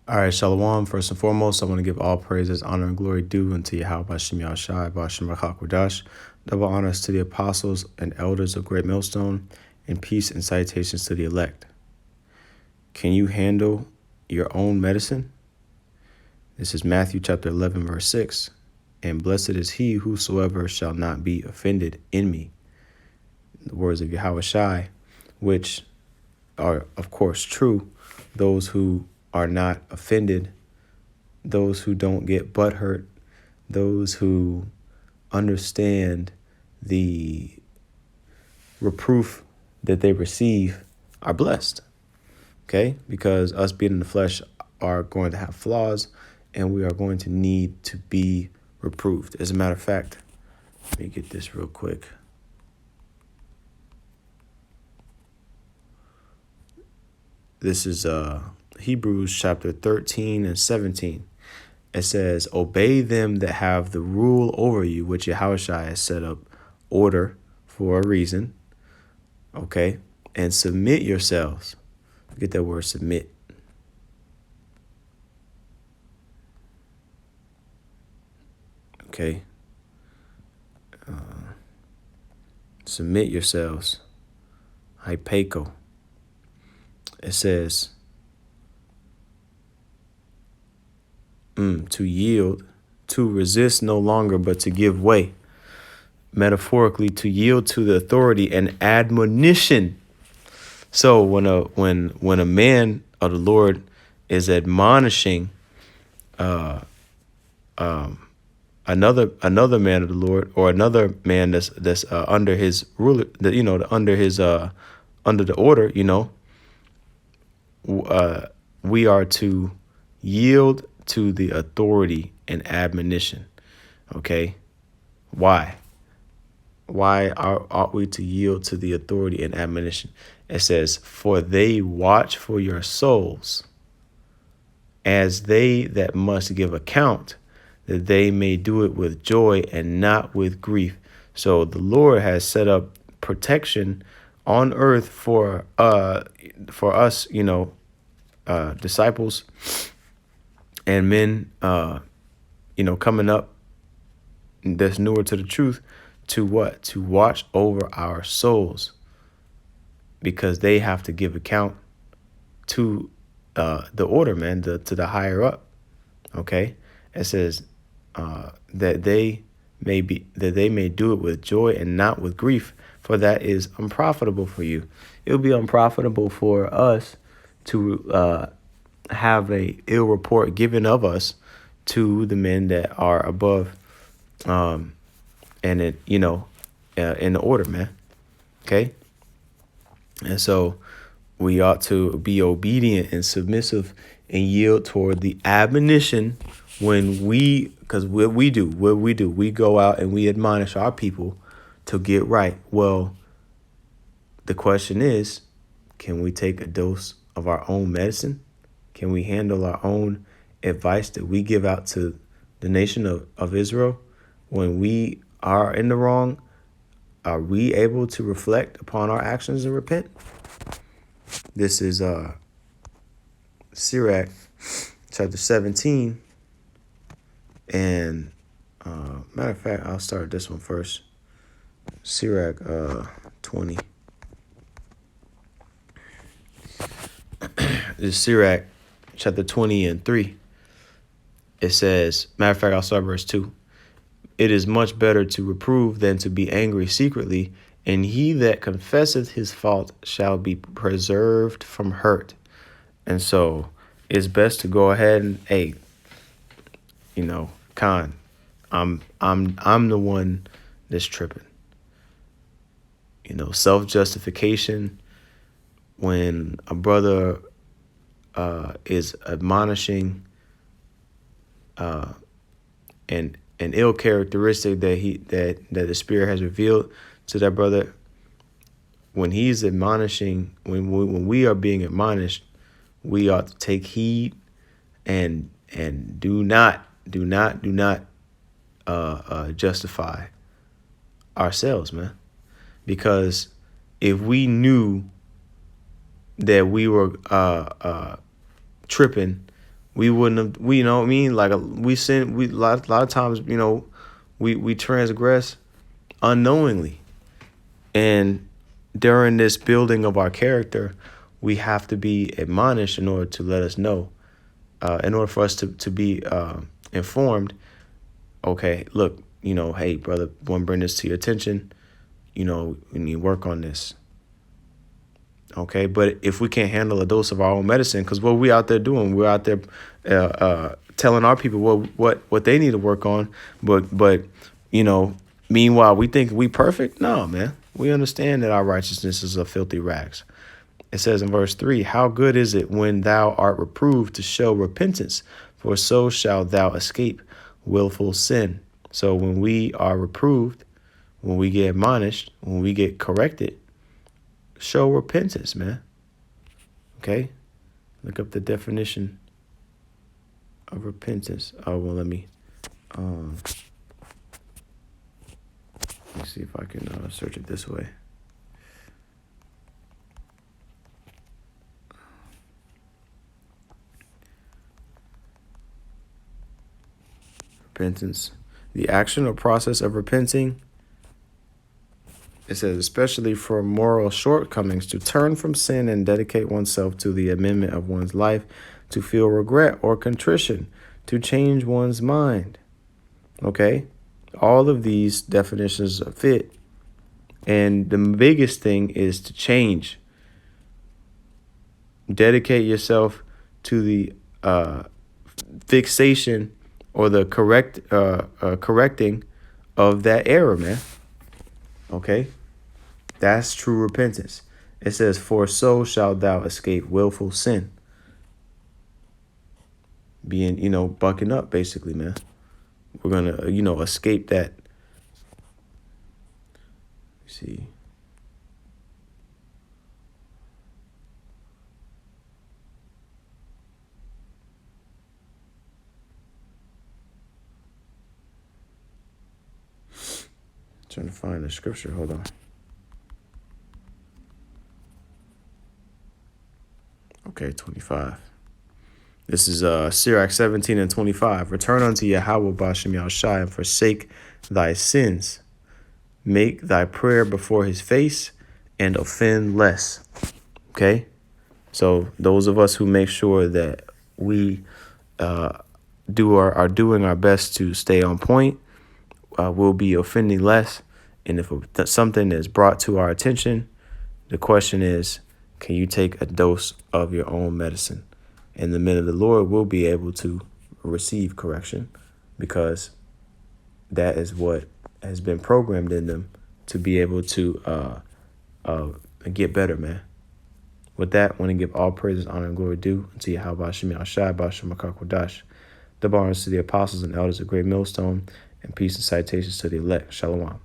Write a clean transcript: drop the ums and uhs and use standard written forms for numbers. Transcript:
All right, Shalom. First and foremost, I want to give all praises, honor, and glory due unto Yahweh Bashem Yahshai, Bashem Rachak. Double honors to the apostles and elders of Great Millstone, and peace and salutations to the elect. Can you handle your own medicine? This is Matthew chapter 11, verse 6. And blessed is he whosoever shall not be offended in me. The words of Yahweh Shai, which are, of course, true. Those who are not offended, those who don't get butthurt, those who understand the reproof that they receive are blessed, okay? Because us being in the flesh are going to have flaws, and we are going to need to be reproved. As a matter of fact, let me get this real quick. This is Hebrews chapter 13 and 17. It says, obey them that have the rule over you, which Yahushua has set up order for a reason. Okay. And submit yourselves. Get that word submit. Okay. Submit yourselves. Hypeko. It says, to yield, to resist no longer, but to give way. Metaphorically, to yield to the authority and admonition. So when a man of the Lord is admonishing another man of the Lord, or another man that's under his ruler, under the order, we are to yield to the authority and admonition. Okay, why? Why ought we to yield to the authority and admonition? It says, for they watch for your souls, as they that must give account, that they may do it with joy and not with grief. So the Lord has set up protection on earth for us, disciples and men, coming up that's newer to the truth, to what? To watch over our souls, because they have to give account to the order, man, to the higher up. Okay, it says that they may do it with joy and not with grief, for that is unprofitable for you. It will be unprofitable for us to have a ill report given of us to the men that are above, and it, in the order, man. Okay, and so we ought to be obedient and submissive and yield toward the admonition because what we do, we go out and we admonish our people to get right. Well, the question is, can we take a dose of our own medicine? Can we handle our own advice that we give out to the nation of Israel? When we are in the wrong, are we able to reflect upon our actions and repent? This is Sirach chapter 17. And matter of fact, I'll start this one first. Sirach 20. This is Sirach chapter 20 and 3. It says, matter of fact, I'll start verse 2. It is much better to reprove than to be angry secretly, and he that confesseth his fault shall be preserved from hurt. And so it's best to go ahead and, hey, Khan, I'm the one that's tripping. Self-justification, when a brother is admonishing an ill characteristic that the Spirit has revealed to that brother, when he's admonishing, when we are being admonished, we ought to take heed and do not justify ourselves, man. Because if we knew that we were tripping we wouldn't have, we, you know what I mean? Like we sin, we, a lot of times, we transgress unknowingly. And during this building of our character, we have to be admonished in order to let us know, in order for us to be informed. Okay, look, hey, brother, want to bring this to your attention. We need to work on this. Okay, but if we can't handle a dose of our own medicine, because what we out there doing, we're out there telling our people what they need to work on, but meanwhile we think we perfect. No, man, we understand that our righteousness is a filthy rags. It says in verse 3, how good is it when thou art reproved to show repentance, for so shalt thou escape willful sin. So when we are reproved, when we get admonished, when we get corrected, show repentance, man. Okay? Look up the definition of repentance. Oh, well, let me see if I can search it this way. Repentance. The action or process of repenting. It says, especially for moral shortcomings, to turn from sin and dedicate oneself to the amendment of one's life, to feel regret or contrition, to change one's mind. Okay? All of these definitions fit. And the biggest thing is to change. Dedicate yourself to the fixation or the correcting of that error, man. Okay? That's true repentance. It says, for so shalt thou escape willful sin. Being, bucking up, basically, man. We're going to, escape that. Let's see. Trying to find the scripture. Hold on. Okay, 25. This is Sirach 17 and 25. Return unto Yahweh Bashem Yahushai and forsake thy sins. Make thy prayer before his face and offend less. Okay? So those of us who make sure that we are doing our best to stay on point, will be offending less. And if something is brought to our attention, the question is, can you take a dose of your own medicine? And the men of the Lord will be able to receive correction, because that is what has been programmed in them to be able to get better, man. With that, I want to give all praises, honor, and glory due unto Yahweh Hashem Yahshai, Bashem Kodash, the barns to the apostles and elders of Great Millstone, and peace and citations to the elect. Shalom.